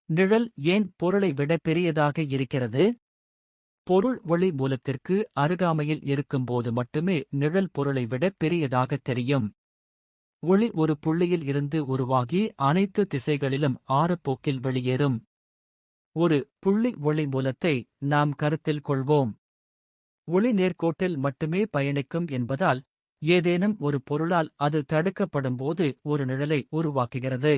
நிழல் ஏன் பொருளை விட பெரியதாக இருக்கிறது? பொருள் ஒளி மூலத்திற்கு அருகாமையில் இருக்கும்போது மட்டுமே நிழல் பொருளை விட பெரியதாகத் தெரியும். ஒளி ஒரு புள்ளியில் இருந்து உருவாகி அனைத்து திசைகளிலும் ஆரப்போக்கில் வெளியேறும். ஒரு புள்ளி ஒளி மூலத்தை நாம் கருத்தில் கொள்வோம். ஒளி நேர்கோட்டில் மட்டுமே பயணிக்கும் என்பதால் ஏதேனும் ஒரு பொருளால் அது தடுக்கப்படும்போது ஒரு நிழலை உருவாக்குகிறது.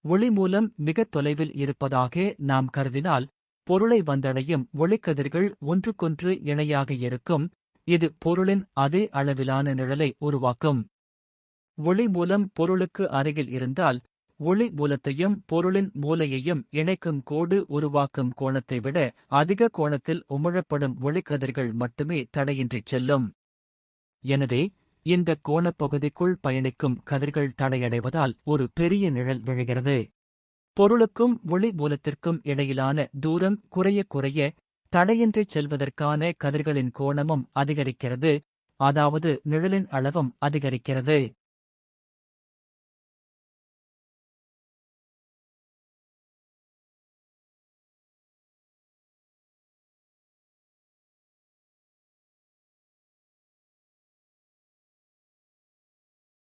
ஒளி மூலம் மிகத் தொலைவில் இருப்பதாக நாம் கருதினால் பொருளை வந்தடையும் ஒளிக்கதிர்கள் ஒன்றுக்கொன்று இணையாக இருக்கும். இது பொருளின் அதே அளவிலான நிழலை உருவாக்கும். ஒளி மூலம் பொருளுக்கு அருகில் இருந்தால் ஒளி மூலத்தையும் பொருளின் மூலையையும் இணைக்கும் கோடு உருவாக்கும் கோணத்தை விட அதிக கோணத்தில் உமிழப்படும் ஒளிக்கதிர்கள் மட்டுமே தடையின்றிச் செல்லும். எனவே இந்த கோணப்பகுதிக்குள் பயணிக்கும் கதிர்கள் தடையடைவதால் ஒரு பெரிய நிழல் விழுகிறது. பொருளுக்கும் ஒளி மூலத்திற்கும் இடையிலான தூரம் குறைய குறைய தடையின்றிச் செல்வதற்கான கதிர்களின் கோணமும் அதிகரிக்கிறது, அதாவது நிழலின் அளவும் அதிகரிக்கிறது.